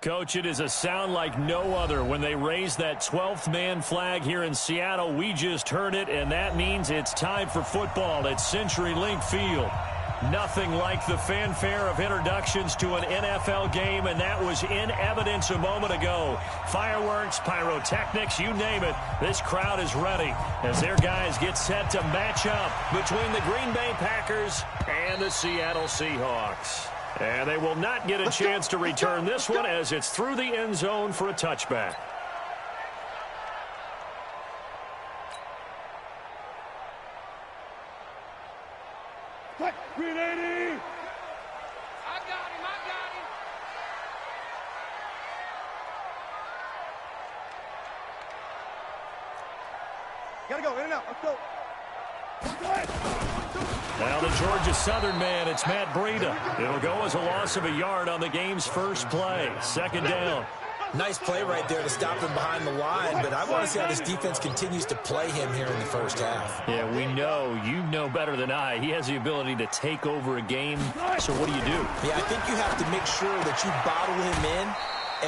Coach, it is a sound like no other when they raise that 12th man flag here in Seattle. We just heard it, and that means it's time for football at CenturyLink Field. Nothing like the fanfare of introductions to an NFL game, and that was in evidence a moment ago. Fireworks, pyrotechnics, you name it. This crowd is ready as their guys get set to match up between the Green Bay Packers and the Seattle Seahawks. And they will not get a chance to return this one as it's through the end zone for a touchback. Green 80! I got him, Gotta go, in and out, let's go. Now the Georgia Southern man, it's Matt Breida. It'll go as a loss of a yard on the game's first play. Second down. Nice play right there to stop him behind the line, but I want to see how this defense continues to play him here in the first half. Yeah, we know. You know better than I. He has the ability to take over a game. So what do you do? Yeah, I think you have to make sure that you bottle him in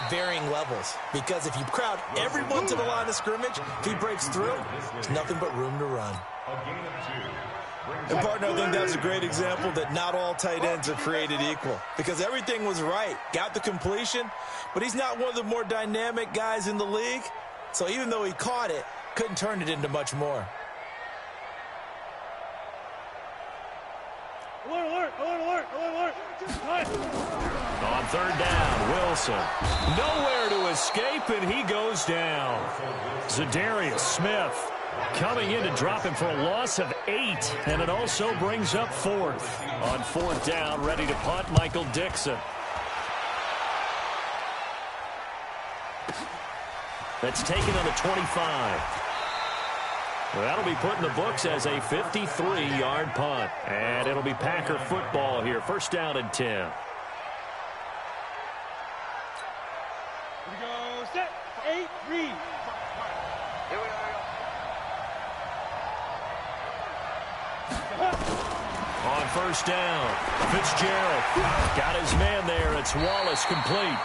at varying levels, because if you crowd everyone to the line of scrimmage, if he breaks through, there's nothing but room to run. And, partner, I think that's a great example that not all tight ends are created equal, because everything was right. Got the completion, but he's not one of the more dynamic guys in the league. So even though he caught it, couldn't turn it into much more. Alert, alert, alert, alert, alert. On third down, Wilson. Nowhere to escape, and he goes down. Zadarius Smith coming in to drop him for a loss of 8, and it also brings up fourth. On fourth down, ready to punt, Michael Dixon. That's taken on the 25. Well, that'll be put in the books as a 53-yard punt. And it'll be Packer football here. First down and 10. Here we go, set, 8, read. Here we go. On first down, Fitzgerald got his man there. It's Wallace complete.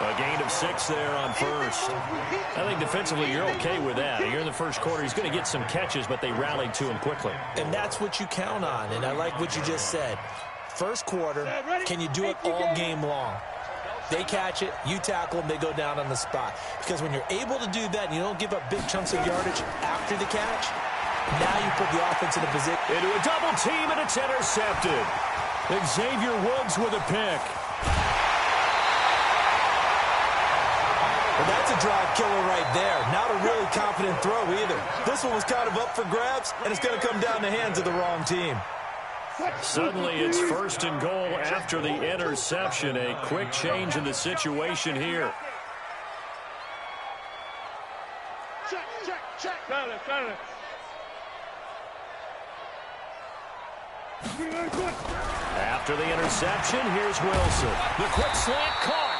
A gain of 6 there on first. I think defensively you're okay with that. Here in the first quarter, he's going to get some catches, but they rallied to him quickly. And that's what you count on, and I like what you just said. First quarter, can you do it all game long? They catch it, you tackle them, they go down on the spot. Because when you're able to do that and you don't give up big chunks of yardage after the catch, now you put the offense in a position. Into a double team, and it's intercepted. Xavier Woods with a pick. Well, that's a drive killer right there. Not a really confident throw either. This one was kind of up for grabs, and it's going to come down the hands of the wrong team. Suddenly it's first and goal after the interception. A quick change in the situation here. Check. Got it. After the interception, here's Wilson. The quick slant caught.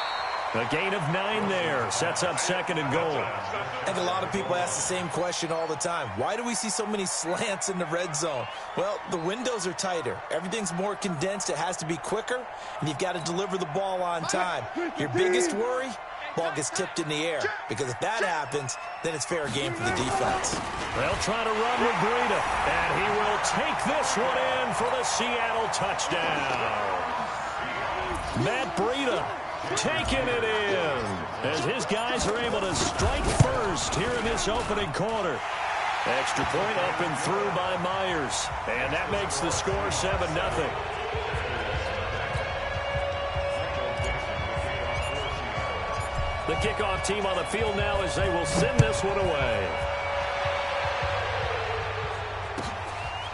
A gain of 9 there. Sets up second and goal. And a lot of people ask the same question all the time. Why do we see so many slants in the red zone? Well, the windows are tighter. Everything's more condensed. It has to be quicker, and you've got to deliver the ball on time. Your biggest worry? Ball gets tipped in the air, because if that happens, then it's fair game for the defense. They'll try to run with Breida, and he will take this one in for the Seattle touchdown. Matt Breida taking it in as his guys are able to strike first here in this opening quarter. Extra point up and through by Myers, and that makes the score 7-0. The kickoff team on the field now as they will send this one away.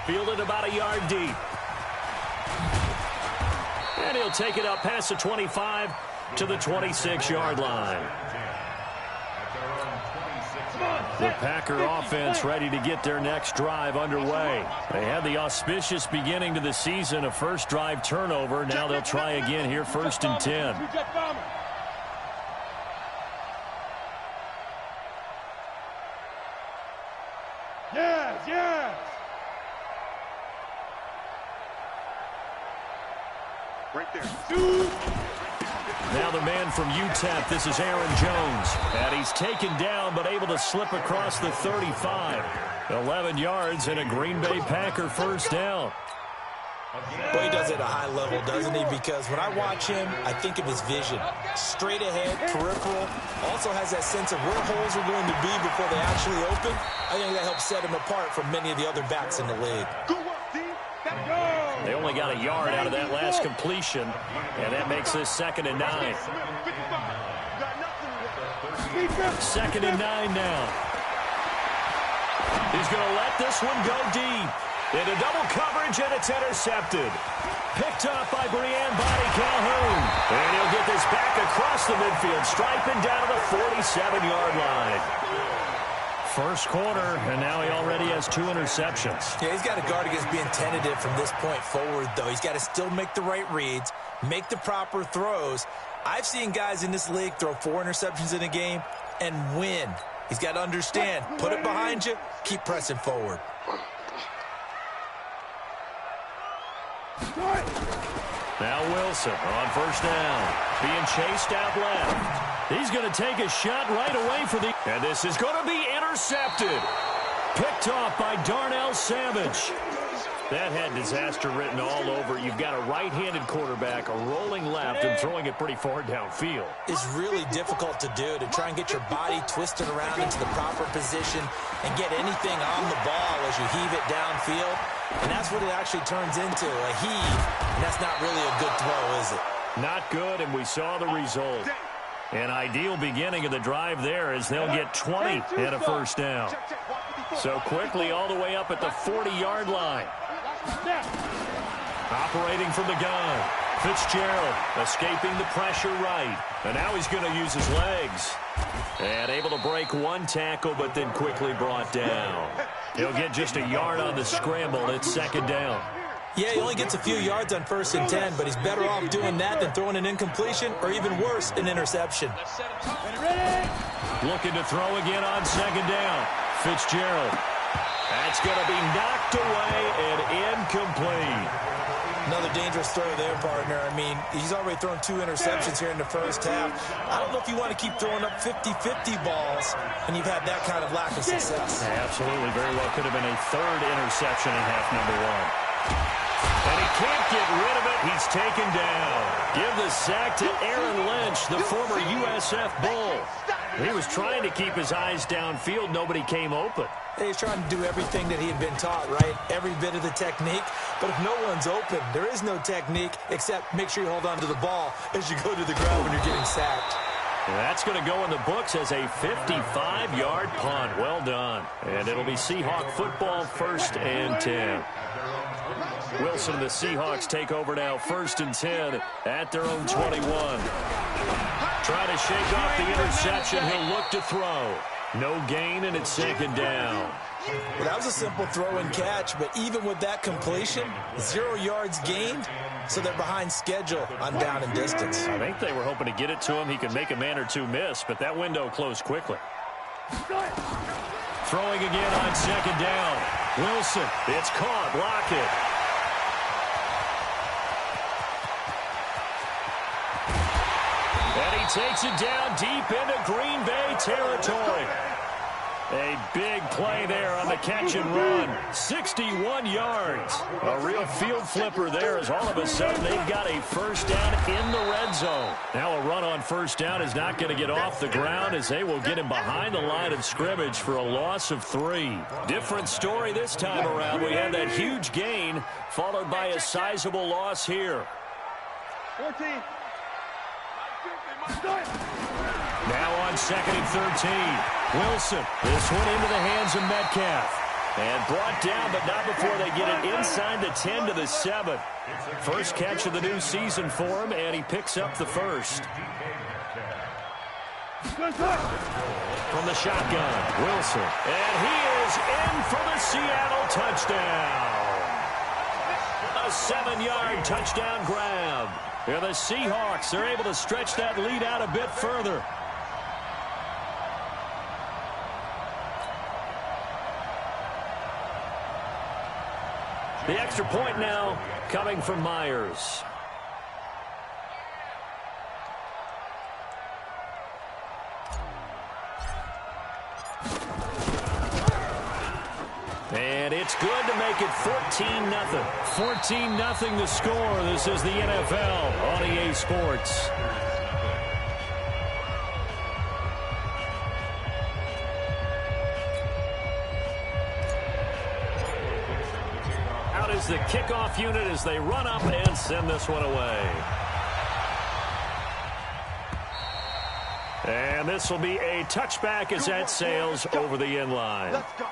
Fielded about a yard deep. And he'll take it up past the 25 to the 26-yard line. The Packer offense ready to get their next drive underway. They had the auspicious beginning to the season, a first drive turnover. Now they'll try again here, first and 10. Yes. Right there. Now the man from UTEP, this is Aaron Jones. And he's taken down, but able to slip across the 35. 11 yards and a Green Bay Packer first down. Well, he does it at a high level, doesn't he? Because when I watch him, I think of his vision. Straight ahead, peripheral. Also has that sense of where holes are going to be before they actually open. I think that helps set him apart from many of the other backs in the league. They only got a yard out of that last completion, and that makes this 2nd and 9. 2nd and 9 now. He's going to let this one go deep. Into double coverage, and it's intercepted. Picked up by Brian Body Calhoun. And he'll get this back across the midfield, striping down to the 47-yard line. First quarter, and now he already has 2 interceptions. Yeah, he's got to guard against being tentative from this point forward, though. He's got to still make the right reads, make the proper throws. I've seen guys in this league throw 4 interceptions in a game and win. He's got to understand, put it behind you, keep pressing forward. Now Wilson on first down, being chased out left. He's going to take a shot right away for the... And this is going to be intercepted. Picked off by Darnell Savage. That had disaster written all over. You've got a right-handed quarterback, a rolling left, and throwing it pretty far downfield. It's really difficult to do, to try and get your body twisted around into the proper position and get anything on the ball as you heave it downfield. And that's what it actually turns into, a heave. And that's not really a good throw, is it? Not good, and we saw the result. An ideal beginning of the drive there as they'll get 20 and a first down. So quickly all the way up at the 40-yard line. Operating from the gun. Fitzgerald escaping the pressure right. And now he's going to use his legs. And able to break one tackle, but then quickly brought down. He'll get just a yard on the scramble. It's 2nd down. Yeah, he only gets a few yards on 1st and 10, but he's better off doing that than throwing an incompletion or even worse, an interception. Looking to throw again on 2nd down. Fitzgerald. That's going to be knocked away and incomplete. Another dangerous throw there, partner. I mean, he's already thrown 2 interceptions here in the first half. I don't know if you want to keep throwing up 50-50 balls and you've had that kind of lack of success. Yeah, absolutely. Very well could have been a 3rd interception in half number 1. And he can't get rid of it. He's taken down. Give the sack to Aaron Lynch, the former USF Bull. He was trying to keep his eyes downfield. Nobody came open. He's trying to do everything that he had been taught, right? Every bit of the technique. But if no one's open, there is no technique except make sure you hold on to the ball as you go to the ground when you're getting sacked. That's going to go in the books as a 55-yard punt. Well done. And it'll be Seahawk football, 1st and 10. Wilson and the Seahawks take over now, 1st and 10 at their own 21. Trying to shake off the interception. He'll look to throw. No gain, and it's 2nd down. Well, that was a simple throw and catch, but even with that completion, 0 yards gained, so they're behind schedule on down and distance. I think they were hoping to get it to him. He could make a man or 2 miss, but that window closed quickly. Throwing again on 2nd down. Wilson, it's caught. Lockett. And he takes it down deep into Green Bay territory. A big play there on the catch and run. 61 yards. A real field flipper there as all of a sudden they've got a first down in the red zone. Now a run on first down is not going to get off the ground as they will get him behind the line of scrimmage for a loss of 3. Different story this time around. We had that huge gain followed by a sizable loss here. 14. Now on 2nd and 13. Wilson. This one into the hands of Metcalf. And brought down, but not before they get it inside the 10 to the 7. First catch of the new season for him, and he picks up the first. From the shotgun, Wilson. And he is in for the Seattle touchdown. A 7-yard touchdown grab. Yeah, the Seahawks are able to stretch that lead out a bit further. The extra point now coming from Myers. It's good to make it 14-0. 14-0 the score. This is the NFL on EA Sports. Out is the kickoff unit as they run up and send this one away. And this will be a touchback as that sails over the end line. Let's go.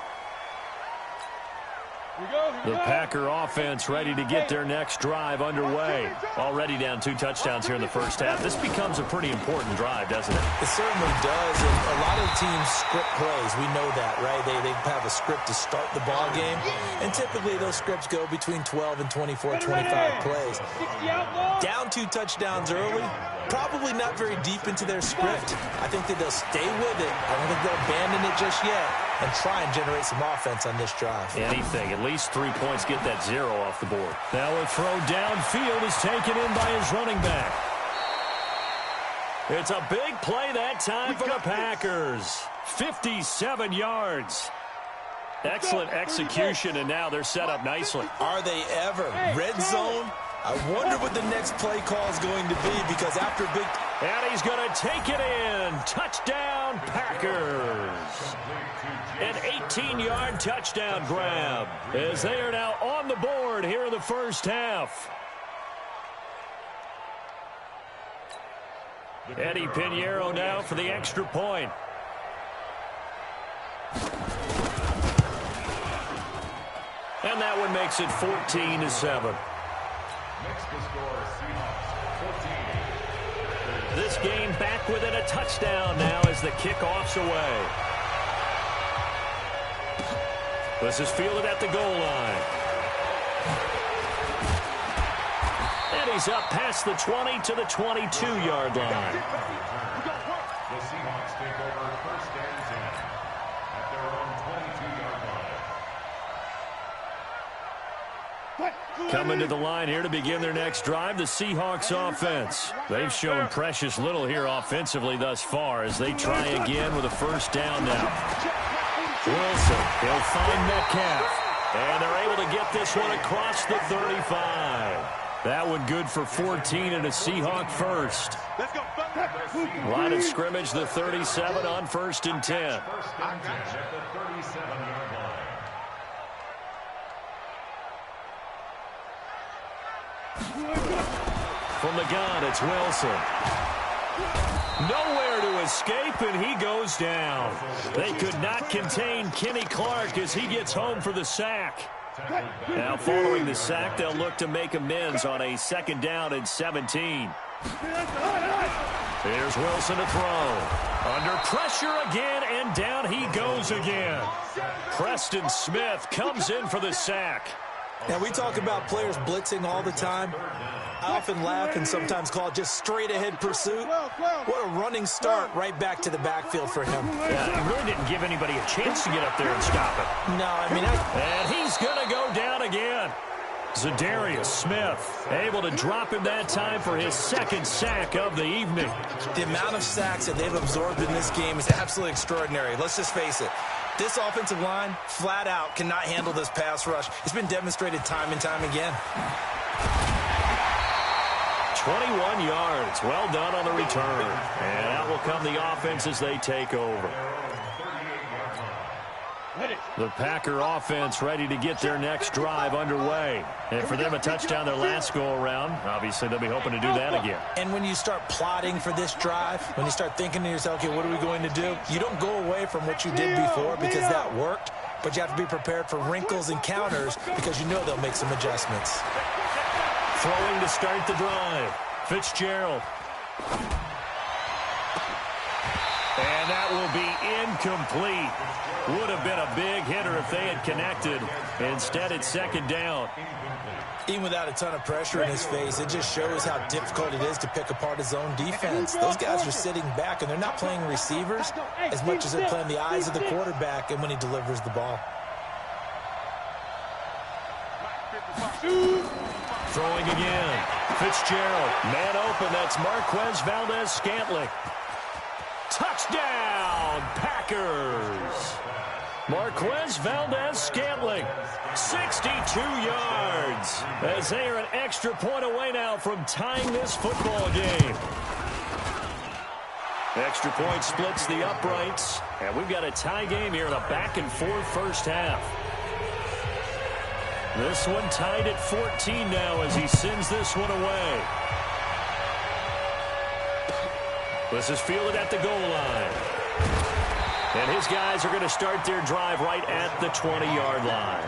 The Packer offense ready to get their next drive underway. Already down 2 touchdowns here in the first half. This becomes a pretty important drive, doesn't it? It certainly does, and a lot of teams script plays. We know that, right? They have a script to start the ball game, and typically those scripts go between 12 and 24, 25 plays. Down 2 touchdowns early, probably not very deep into their script. I think that they'll stay with it. I don't think they'll abandon it just yet and try and generate some offense on this drive. Anything, at least 3 points, get that 0 off the board. Now a throw downfield is taken in by his running back. It's a big play that time for the Packers. 57 yards. Excellent execution, and now they're set up nicely. Are they ever? Red zone? I wonder what the next play call is going to be, because after a big... And he's going to take it in. Touchdown, Packers. An 18-yard touchdown grab as they are now on the board here in the first half. Eddie Pinheiro now for the extra point. And that one makes it 14-7. This game back within a touchdown now as the kickoff's away. This is fielded at the goal line. And he's up past the 20 to the 22-yard line. The Seahawks take over first and 10 at their own 22-yard line. Coming to the line here to begin their next drive, the Seahawks offense. They've shown precious little here offensively thus far as they try again with a first down now. Wilson, he'll find Metcalf. And they're able to get this one across the 35. That one good for 14 and a Seahawk first. Line of scrimmage, the 37 on first and 10. First and 10 at the 37-yard line. From the gun, it's Wilson. Nowhere to escape, and he goes down. They could not contain Kenny Clark as he gets home for the sack. Now following the sack, they'll look to make amends on a second down and 17. Here's Wilson to throw. Under pressure again, and down he goes again. Preston Smith comes in for the sack. Now, we talk about players blitzing all the time. I often laugh and sometimes call it just straight-ahead pursuit. What a running start right back to the backfield for him. Yeah, he really didn't give anybody a chance to get up there and stop it. No, I mean... And he's going to go down again. Zadarius Smith able to drop him that time for his second sack of the evening. The amount of sacks that they've absorbed in this game is absolutely extraordinary. Let's just face it. This offensive line, flat out, cannot handle this pass rush. It's been demonstrated time and time again. 21 yards. Well done on the return. And out will come the offense as they take over. The Packer offense ready to get their next drive underway. And for them, a touchdown their last go-around. Obviously, they'll be hoping to do that again. And when you start plotting for this drive, when you start thinking to yourself, okay, what are we going to do? You don't go away from what you did before because that worked, but you have to be prepared for wrinkles and counters because you know they'll make some adjustments. Throwing to start the drive. Fitzgerald. And that will be incomplete. Would have been a big hitter if they had connected. Instead, it's second down. Even without a ton of pressure in his face, it just shows how difficult it is to pick apart his own defense. Those guys are sitting back, and they're not playing receivers as much as they're playing the eyes of the quarterback and when he delivers the ball. Throwing again. Fitzgerald. Man open. That's Marquez Valdez-Scantling. Touchdown, Packers. Marquez Valdez-Scantling, 62 yards, as they are an extra point away now from tying this football game. Extra point splits the uprights, and we've got a tie game here in a back-and-forth first half. This one tied at 14 now as he sends this one away. This is fielded at the goal line. And his guys are going to start their drive right at the 20-yard line.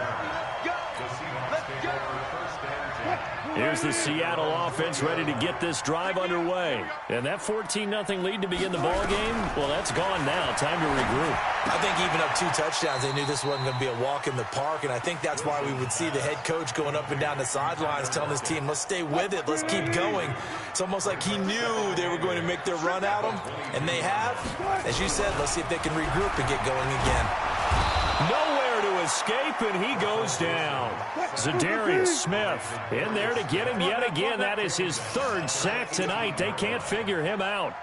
Here's the Seattle offense ready to get this drive underway. And that 14-0 lead to begin the ball game, well, that's gone now. Time to regroup. I think even up 2 touchdowns, they knew this wasn't going to be a walk in the park, and I think that's why we would see the head coach going up and down the sidelines telling his team, let's stay with it, let's keep going. It's almost like he knew they were going to make their run at him, and they have. As you said, let's see if they can regroup and get going again. Nowhere to escape, and he goes down. Zadarius Smith in there to get him yet again. That is his 3rd sack tonight. They can't figure him out.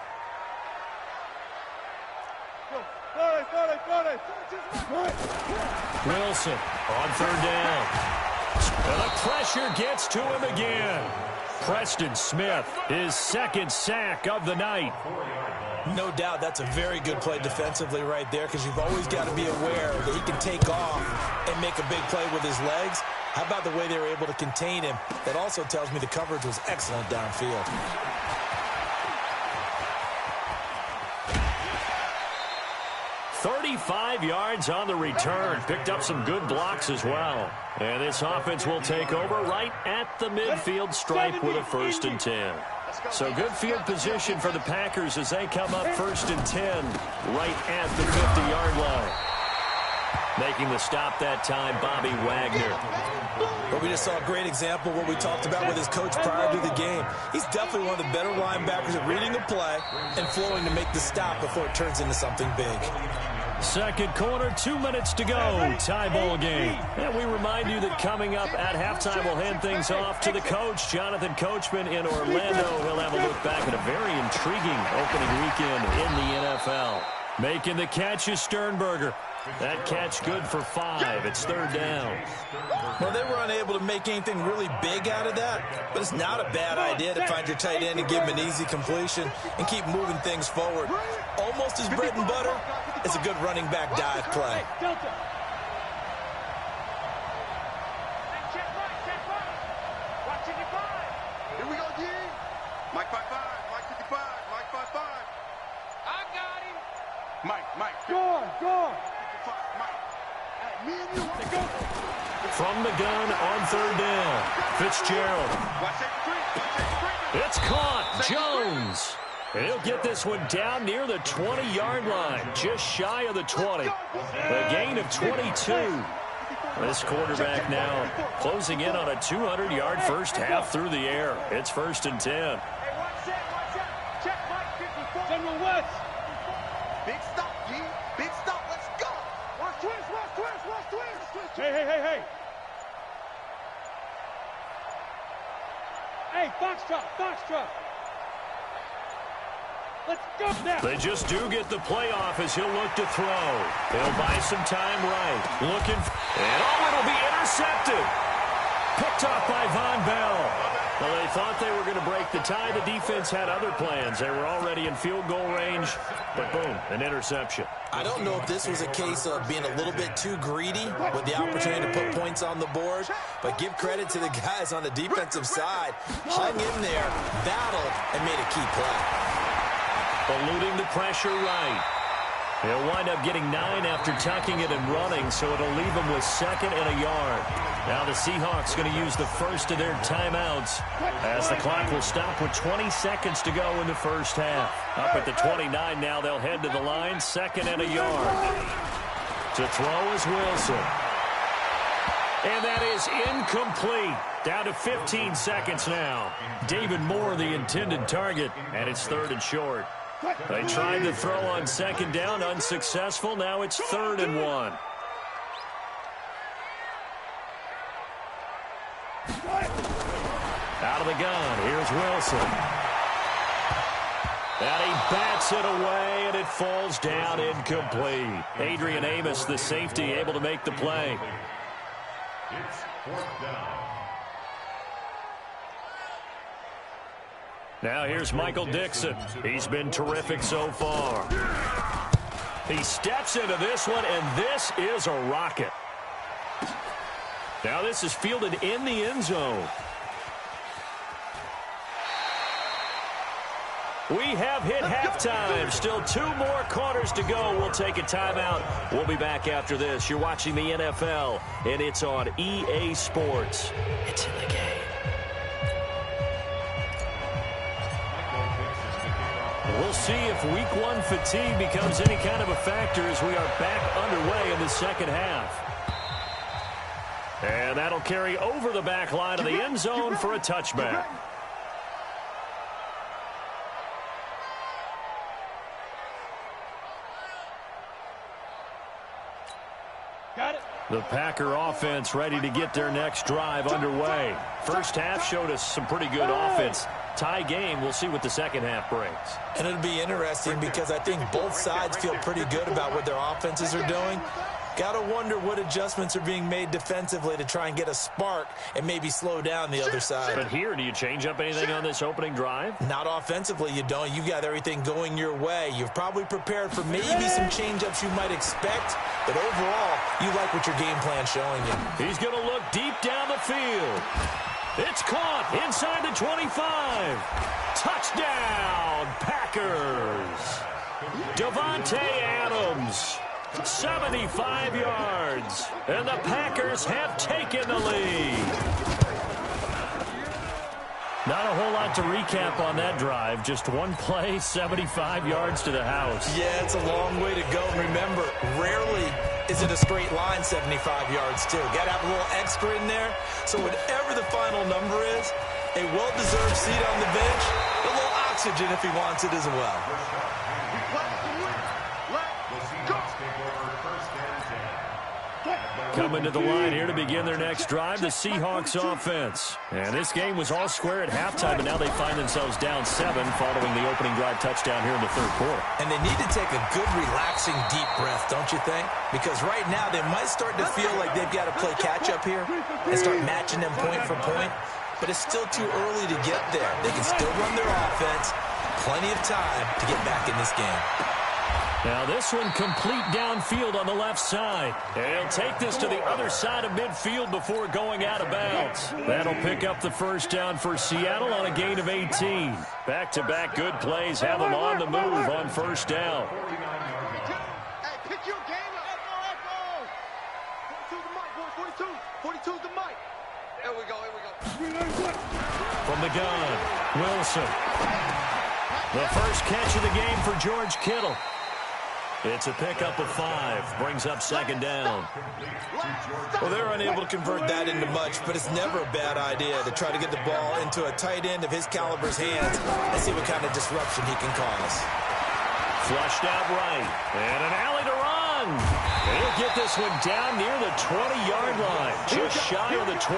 Wilson on 3rd down. And the pressure gets to him again. Preston Smith, his 2nd sack of the night. No doubt that's a very good play defensively right there, because you've always got to be aware that he can take off and make a big play with his legs. How about the way they were able to contain him? That also tells me the coverage was excellent downfield. "35 yards on the return. Picked up some good blocks as well. And this offense will take over right at the midfield stripe with a 1st and 10. So good field position for the Packers as they come up 1st and 10 right at the 50-yard line. Making the stop that time, Bobby Wagner. But we just saw a great example of what we talked about with his coach prior to the game. He's definitely one of the better linebackers at reading a play and flowing to make the stop before it turns into something big. Second quarter, 2 minutes to go. Tie ball game. And we remind you that coming up at halftime, we'll hand things off to the coach, Jonathan Coachman in Orlando. He'll have a look back at a very intriguing opening weekend in the NFL. Making the catch is Sternberger. That catch good for 5. It's 3rd down. Well, they were unable to make anything really big out of that, but it's not a bad idea to find your tight end and give him an easy completion and keep moving things forward. Almost his bread and butter is a good running back dive play. Here we go, D. Mike 5-5, Mike 55, Mike 5-5. I got him. Mike. Go. From the gun on 3rd down. Fitzgerald. It's caught. Jones. And he'll get this one down near the 20-yard line, just shy of the 20. A gain of 22. This quarterback now closing in on a 200-yard first half through the air. It's 1st and 10. Check Mike 54. General West. Big stop, G. Big stop. Let's go. Watch twist. Hey. Hey, Foxtrot. Let's go now. They just do get the playoff as he'll look to throw. He'll buy some time right. It'll be intercepted. Picked off by Von Bell. Well, they thought they were going to break the tie. The defense had other plans. They were already in field goal range, but boom, an interception. I don't know if this was a case of being a little bit too greedy with the opportunity to put points on the board, but give credit to the guys on the defensive side. Hung in there, battled, and made a key play. Eluding the pressure right. He'll wind up getting 9 after tucking it and running, so it'll leave him with 2nd and a yard. Now the Seahawks going to use the first of their timeouts as the clock will stop with 20 seconds to go in the first half. Up at the 29 now, they'll head to the line, 2nd and a yard. To throw is Wilson. And that is incomplete. Down to 15 seconds now. David Moore, the intended target, and it's 3rd and short. They tried to throw on 2nd down, unsuccessful. Now it's 3rd and 1. Out of the gun, here's Wilson. And he bats it away, and it falls down incomplete. Adrian Amos, the safety, able to make the play. It's 4th down. Now here's Michael Dixon. He's been terrific so far. He steps into this one, and this is a rocket. Now this is fielded in the end zone. We have hit halftime. Still 2 more quarters to go. We'll take a timeout. We'll be back after this. You're watching the NFL, and it's on EA Sports. It's in the game. We'll see if Week 1 fatigue becomes any kind of a factor as we are back underway in the second half. And that'll carry over the back line of the end zone for a touchback. The Packer offense ready to get their next drive underway. First half showed us some pretty good offense. Tie game. We'll see what the second half brings. And it'll be interesting because I think both sides feel pretty good about what their offenses are doing. Got to wonder what adjustments are being made defensively to try and get a spark and maybe slow down the other side. But here, do you change up anything on this opening drive? Not offensively, you don't. You got everything going your way. You've probably prepared for maybe some change-ups you might expect, but overall, you like what your game plan's showing you. He's going to look deep down the field. It's caught inside the 25. Touchdown, Packers. Devontae Adams. 75 yards, and the Packers have taken the lead. Not a whole lot to recap on that drive. Just one play, 75 yards to the house. Yeah, it's a long way to go. Remember, rarely is it a straight line 75 yards, too. Got to have a little extra in there. So whatever the final number is, a well-deserved seat on the bench, a little oxygen if he wants it as well. Coming to the line here to begin their next drive, the Seahawks offense. And this game was all square at halftime, and now they find themselves down 7 following the opening drive touchdown here in the third quarter. And they need to take a good, relaxing, deep breath, don't you think? Because right now they might start to feel like they've got to play catch-up here and start matching them point for point. But it's still too early to get there. They can still run their offense. Plenty of time to get back in this game. Now this one complete downfield on the left side. And he'll take this to the other side of midfield before going out of bounds. That'll pick up the first down for Seattle on a gain of 18. Back-to-back good plays have them on the move on first down. Hey, pick your game up. 42's the mic, boys. 42's the mic. Here we go. From the gun, Wilson. The first catch of the game for George Kittle. It's a pickup of 5. Brings up second down. Well, they're unable to convert that into much, but it's never a bad idea to try to get the ball into a tight end of his caliber's hands and see what kind of disruption he can cause. Flushed out right. And an alley to run. He'll get this one down near the 20-yard line. Just shy of the 20.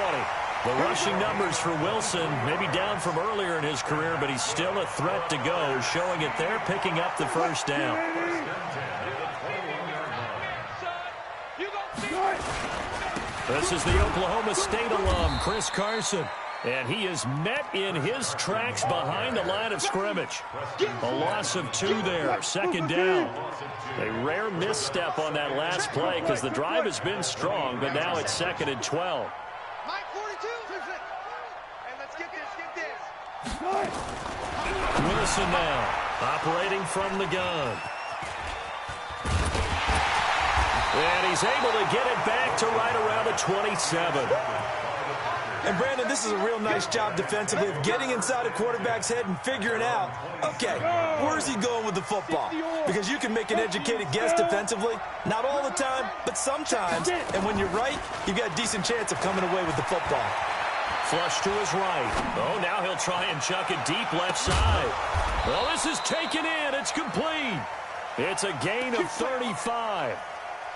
The rushing numbers for Wilson, maybe down from earlier in his career, but he's still a threat to go, showing it there, picking up the first down. This is the Oklahoma State alum, Chris Carson, and he is met in his tracks behind the line of scrimmage. A loss of 2 there, second down. A rare misstep on that last play because the drive has been strong, but now it's 2nd and 12. Wilson now, operating from the gun. And he's able to get it back to right around the 27. And, Brandon, this is a real nice job defensively of getting inside a quarterback's head and figuring out, okay, where's he going with the football? Because you can make an educated guess defensively, not all the time, but sometimes. And when you're right, you've got a decent chance of coming away with the football. Flush to his right. Oh, now he'll try and chuck it deep left side. Well, this is taken in. It's complete. It's a gain of 35.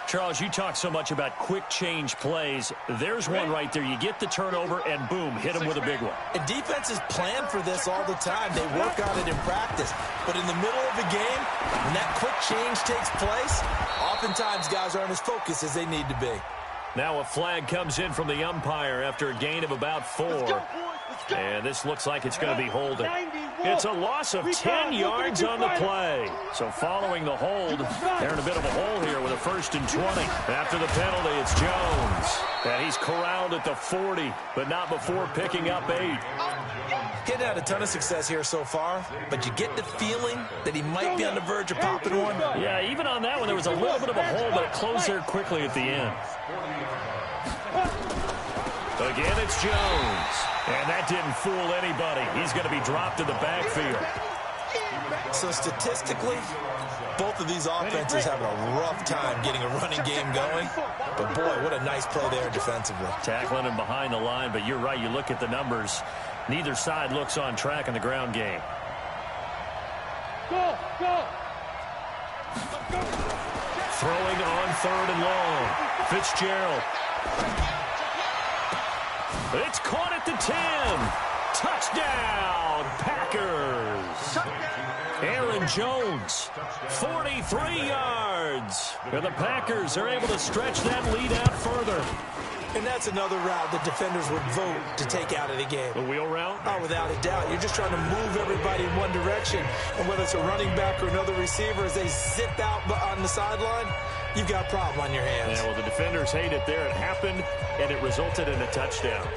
Charles, you talk so much about quick change plays. There's one right there. You get the turnover, and boom, hit him with a big one. And defenses plan for this all the time. They work on it in practice. But in the middle of the game, when that quick change takes place, oftentimes guys aren't as focused as they need to be. Now a flag comes in from the umpire after a gain of about 4. And this looks like it's going to be holding. It's a loss of 10 yards on the play. So following the hold, they're in a bit of a hole here with a 1st and 20. After the penalty, it's Jones. And he's corralled at the 40, but not before picking up 8. Getting had a ton of success here so far, but you get the feeling that he might be on the verge of popping one. Yeah, even on that one, there was a little bit of a hole, but it closed there quickly at the end. Again, it's Jones. And that didn't fool anybody. He's going to be dropped in the backfield. So statistically, both of these offenses having a rough time getting a running game going. But boy, what a nice play there defensively. Tackling him behind the line, but you're right. You look at the numbers. Neither side looks on track in the ground game. Throwing on 3rd and long. Fitzgerald. It's caught at the 10. Touchdown, Packers. Aaron Jones, 43 yards. And the Packers are able to stretch that lead out further. And that's another route the defenders would vote to take out of the game. The wheel route? Oh, without a doubt. You're just trying to move everybody in one direction. And whether it's a running back or another receiver, as they zip out on the sideline, you've got a problem on your hands. Yeah, well, the defenders hate it there. It happened, and it resulted in a touchdown.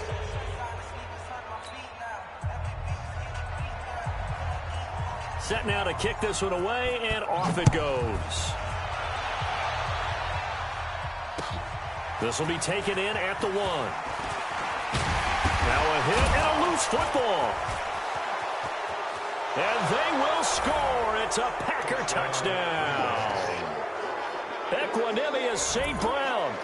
Set now to kick this one away, and off it goes. This will be taken in at the 1. Now a hit and a loose football. And they will score. It's a Packer touchdown. Equanimous St. Brown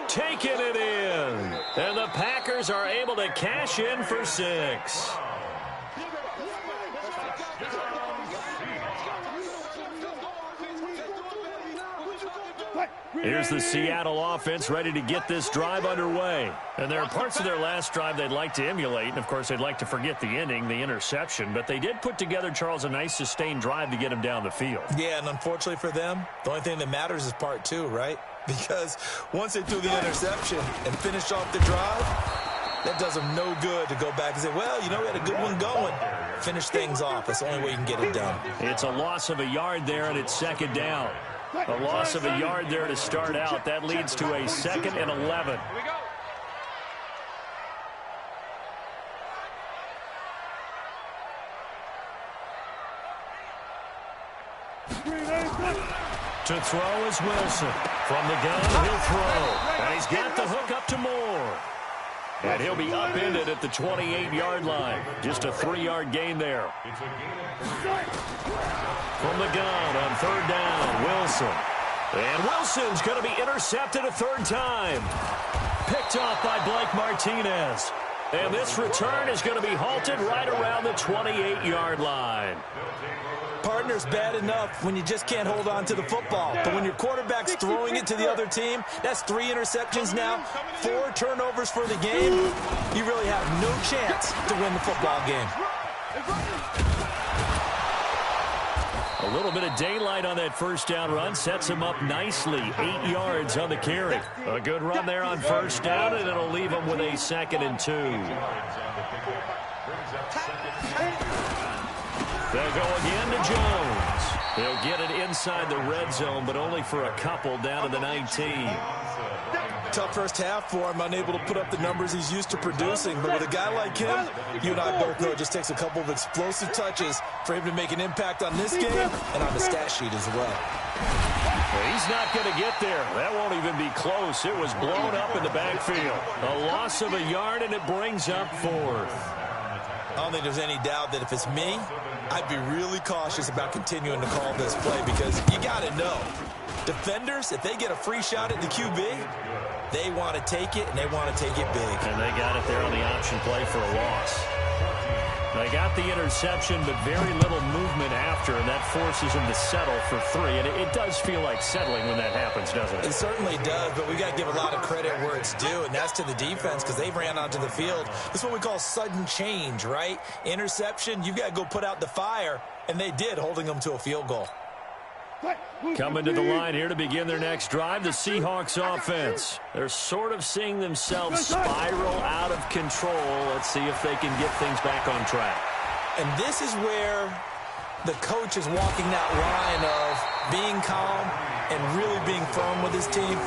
taking it in. And the Packers are able to cash in for 6. Here's the Seattle offense ready to get this drive underway. And there are parts of their last drive they'd like to emulate. And, of course, they'd like to forget the ending, the interception. But they did put together, Charles, a nice sustained drive to get them down the field. Yeah, and unfortunately for them, the only thing that matters is part 2, right? Because once they threw the interception and finished off the drive, that does them no good to go back and say, well, you know, we had a good one going. Finish things off. That's the only way you can get it done. It's a loss of a yard there, and it's 2nd down. A loss of a yard there to start out. That leads to a 2nd and 11. To throw is Wilson. From the gun, he'll throw. And he's got the hook up to Moore. And he'll be upended at the 28-yard line. Just a 3-yard gain there. From the gun on 3rd down, Wilson. And Wilson's going to be intercepted a 3rd time. Picked off by Blake Martinez. And this return is going to be halted right around the 28-yard line. Partner's bad enough when you just can't hold on to the football. But when your quarterback's throwing it to the other team, that's 3 interceptions now, 4 turnovers for the game. You really have no chance to win the football game. A little bit of daylight on that 1st down run sets him up nicely. 8 yards on the carry. A good run there on 1st down, and it'll leave him with a 2nd and 2. They'll go again to Jones. He'll get it inside the red zone, but only for a couple down to the 19. Tough first half for him, unable to put up the numbers he's used to producing. But with a guy like him, you and I both know it just takes a couple of explosive touches for him to make an impact on this game and on the stat sheet as well. He's not going to get there. That won't even be close. It was blown up in the backfield. A loss of a yard, and it brings up 4th. I don't think there's any doubt that if it's me, I'd be really cautious about continuing to call this play because you got to know, defenders, if they get a free shot at the QB, they want to take it, and they want to take it big. And they got it there on the option play for a loss. They got the interception, but very little movement after, and that forces them to settle for 3. And it does feel like settling when that happens, doesn't it? It certainly does, but we got to give a lot of credit where it's due, and that's to the defense because they ran onto the field. This is what we call sudden change, right? Interception, you've got to go put out the fire, and they did, holding them to a field goal. Coming to the line here to begin their next drive, the Seahawks offense. They're sort of seeing themselves spiral out of control. Let's see if they can get things back on track. And this is where the coach is walking that line of being calm and really being firm with his team.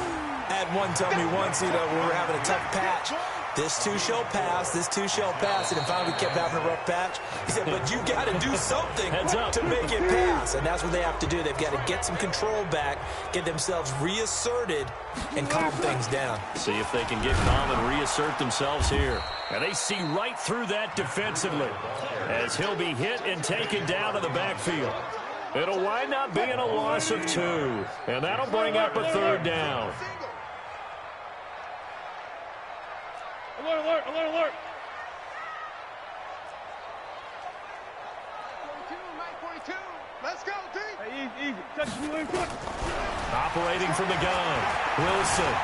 I had one tell me once, when we were having a tough patch, this too shall pass, this too shall pass, and then finally we kept having a rough patch. He said, but you got to do something to make it pass, and that's what they have to do. They've got to get some control back, get themselves reasserted, and calm things down. See if they can get calm and reassert themselves here. And they see right through that defensively as he'll be hit and taken down to the backfield. It'll wind up being a loss of 2, and that'll bring up a 3rd down. Alert, alert, alert, alert. 42. Let's go, D. Hey, easy. Touch me, Operating from the gun, Wilson.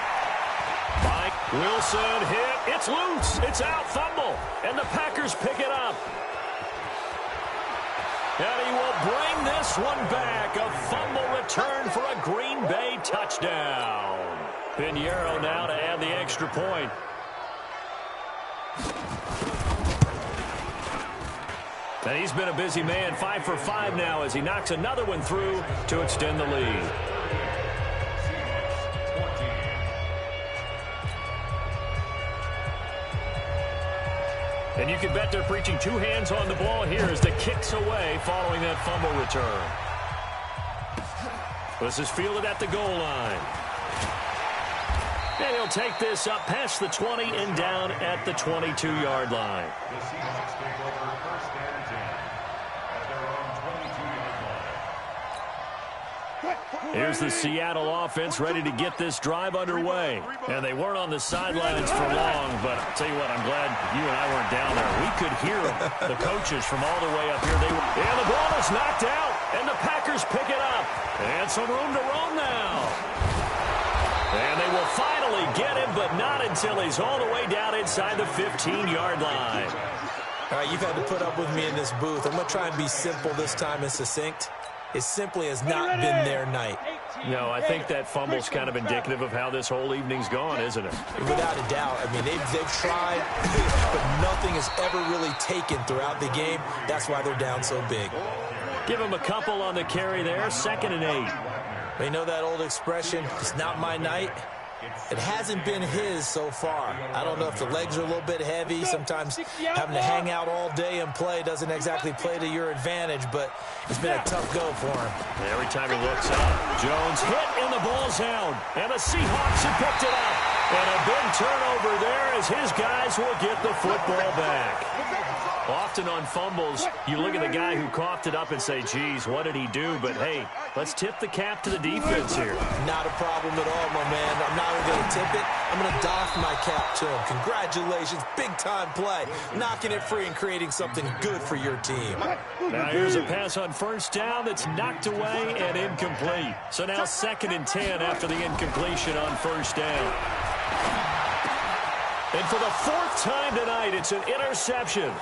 Wilson hit. It's loose. It's out. Fumble. And the Packers pick it up. And he will bring this one back. A fumble return for a Green Bay touchdown. Pinheiro now to add the extra point. And he's been a busy man, 5 for 5 now as he knocks another one through to extend the lead. And you can bet they're preaching 2 hands on the ball here as the kick's away following that fumble return. This is fielded at the goal line. And he'll take this up past the 20 and down at the 22-yard line. The Seahawks take over 1st and 10 at their own 22-yard line. Here's the Seattle offense ready to get this drive underway. And they weren't on the sidelines for long, but I'll tell you what, I'm glad you and I weren't down there. We could hear them, the coaches from all the way up here. And the ball is knocked out, and the Packers pick it up. And some room to roam now. And they will finally get him, but not until he's all the way down inside the 15-yard line. All right, you've had to put up with me in this booth. I'm going to try and be simple this time and succinct. It simply has not been their night. No, I think that fumble's kind of indicative of how this whole evening's gone, isn't it? Without a doubt. I mean, they've tried, but nothing has ever really taken throughout the game. That's why they're down so big. Give him a couple on the carry there, 2nd and 8. You know that old expression, it's not my night? It hasn't been his so far. I don't know if the legs are a little bit heavy. Sometimes having to hang out all day and play doesn't exactly play to your advantage, but it's been a tough go for him. Every time he looks up, Jones hit and the ball's out. And the Seahawks have picked it up. And a big turnover there as his guys will get the football back. Often on fumbles, you look at the guy who coughed it up and say, geez, what did he do? But, hey, let's tip the cap to the defense here. Not a problem at all, my man. I'm not even going to tip it. I'm going to doff my cap to him. Congratulations. Big-time play. Knocking it free and creating something good for your team. Now here's a pass on 1st down that's knocked away and incomplete. So now 2nd and 10 after the incompletion on 1st down. And for the 4th time tonight, it's an interception.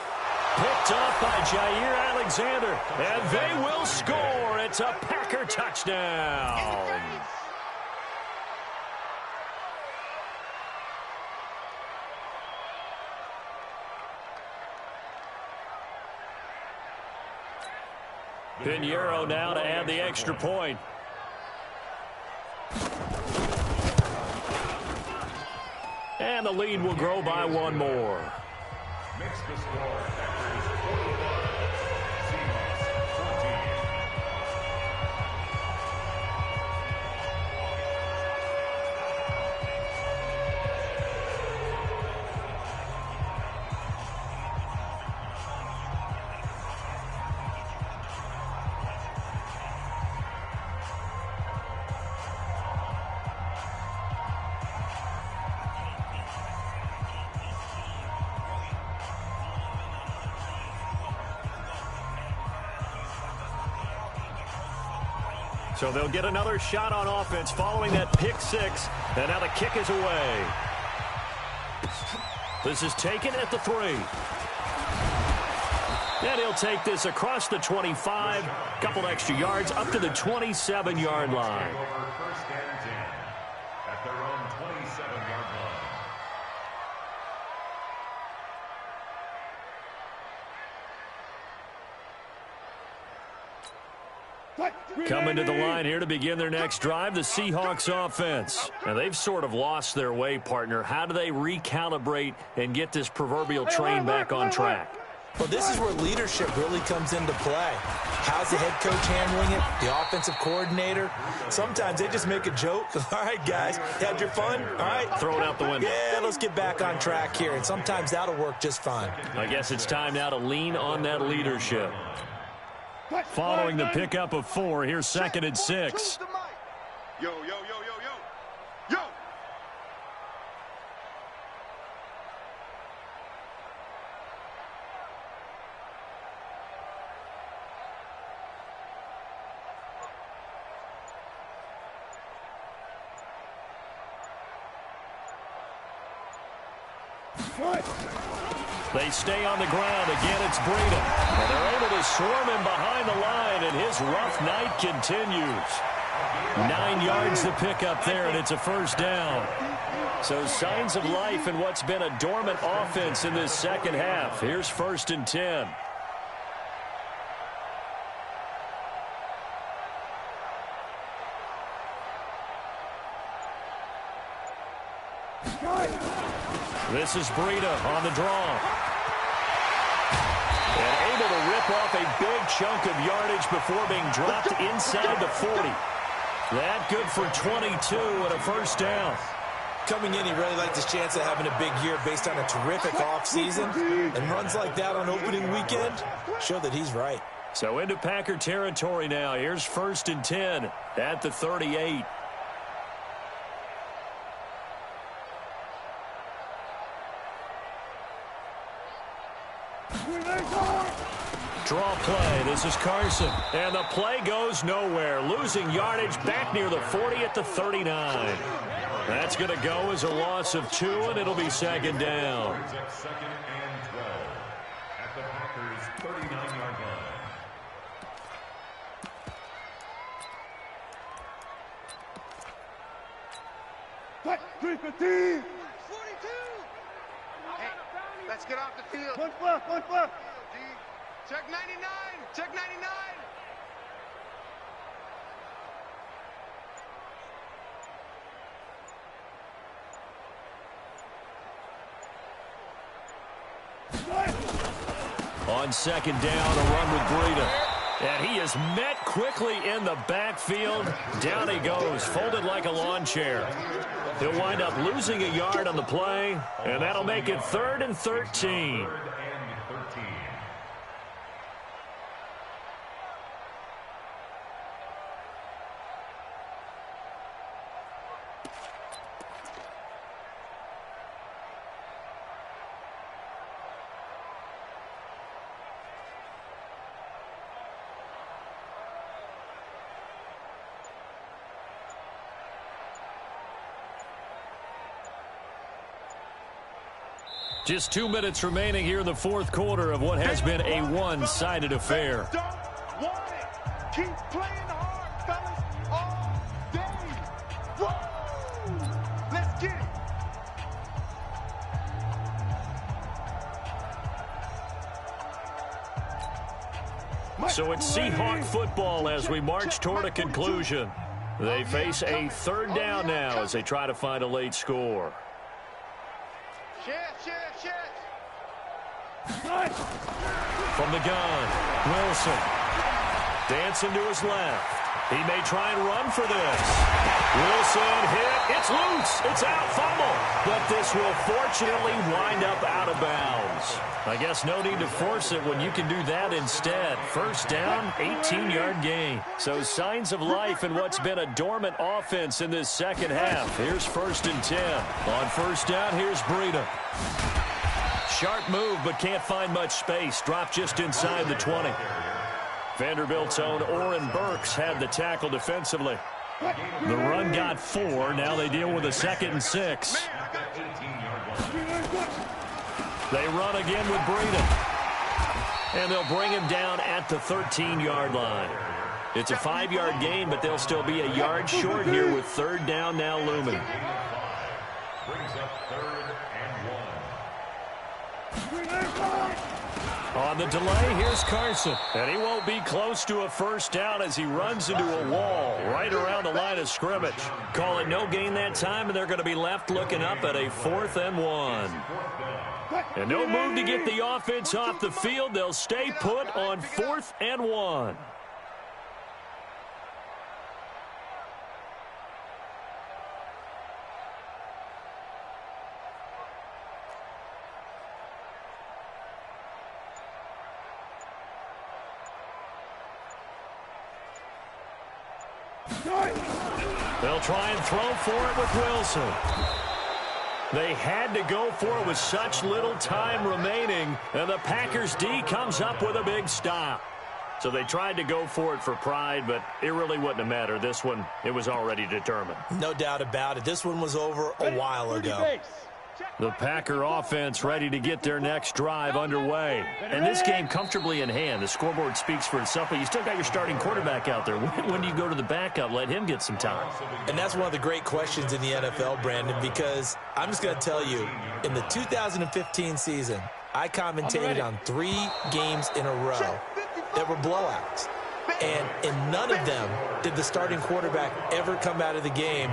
Picked off by Jair Alexander, and they will score. It's a Packer touchdown. Pinheiro now to add the extra point. And the lead will grow by 1 more. Makes the score. Packers 41, Seahawks 14. So they'll get another shot on offense following that pick six. And now the kick is away. This is taken at the 3. And he'll take this across the 25. Couple extra yards up to the 27-yard line. First and 10 at their own 27-yard line. Coming to the line here to begin their next drive, the Seahawks offense. And they've sort of lost their way, partner. How do they recalibrate and get this proverbial train back on track? Well, this is where leadership really comes into play. How's the head coach handling it? The offensive coordinator? Sometimes they just make a joke. All right, guys, had your fun? All right. Throw it out the window. Yeah, let's get back on track here. And sometimes that'll work just fine. I guess it's time now to lean on that leadership. Following the pickup of 4, here's 2nd and 6. Yo, yo, yo, yo, yo. Yo! They stay on the ground. Again, it's Breida. And they're able to swarm him behind the line, and his rough night continues. 9 yards to pick up there, and it's a first down. So signs of life in what's been a dormant offense in this second half. Here's 1st and 10. This is Breida on the draw. And able to rip off a big chunk of yardage before being dropped inside the 40. That good for 22 and a first down. Coming in, he really liked his chance of having a big year based on a terrific offseason. And runs like that on opening weekend show that he's right. So into Packer territory now. Here's 1st and 10 at the 38. Draw play. This is Carson. And the play goes nowhere. Losing yardage back near the 40 at the 39. That's going to go as a loss of 2, and it'll be 2nd down. 2nd and 12 at the Packers' 39-yard line. What? 315! 42! Hey, let's get off the field. One left. Check 99! Check 99! On 2nd down, a run with Breida. And he is met quickly in the backfield. Down he goes, folded like a lawn chair. He'll wind up losing a yard on the play, and that'll make it 3rd and 13. Just 2 minutes remaining here in the 4th quarter of what has been a one-sided affair. Don't want it. Keep playing hard, fellas, all day. Woo! Let's get it. So it's Seahawk football as we march toward a conclusion. They face a 3rd down now as they try to find a late score. From the gun, Wilson. Dancing to his left. He may try and run for this. Wilson hit. It's loose. It's out. Fumble. But this will fortunately wind up out of bounds. I guess no need to force it when you can do that instead. First down, 18-yard gain. So signs of life in what's been a dormant offense in this second half. Here's 1st and 10. On 1st down, here's Breida. Sharp move, but can't find much space. Dropped just inside the 20. Vanderbilt's own Oren Burks had the tackle defensively. The run got 4. Now they deal with a 2nd and 6. They run again with Breeden. And they'll bring him down at the 13-yard line. It's a 5-yard gain, but they'll still be a yard short here with 3rd down now looming. Brings up 3rd and 1. On the delay, here's Carson. And he won't be close to a 1st down as he runs into a wall right around the line of scrimmage. Call it no gain that time, and they're going to be left looking up at a 4th and 1. And no move to get the offense off the field. They'll stay put on 4th and 1. They'll try and throw for it with Wilson. They had to go for it with such little time remaining, and the Packers D comes up with a big stop. So they tried to go for it for pride, but it really wouldn't have mattered. This one, it was already determined. No doubt about it. This one was over a while ago. The Packer offense ready to get their next drive underway. And this game comfortably in hand. The scoreboard speaks for itself, but you still got your starting quarterback out there. When do you go to the backup? Let him get some time. And that's one of the great questions in the NFL, Brandon, because I'm just going to tell you, in the 2015 season, I commentated on 3 games in a row that were blowouts. And in none of them did the starting quarterback ever come out of the game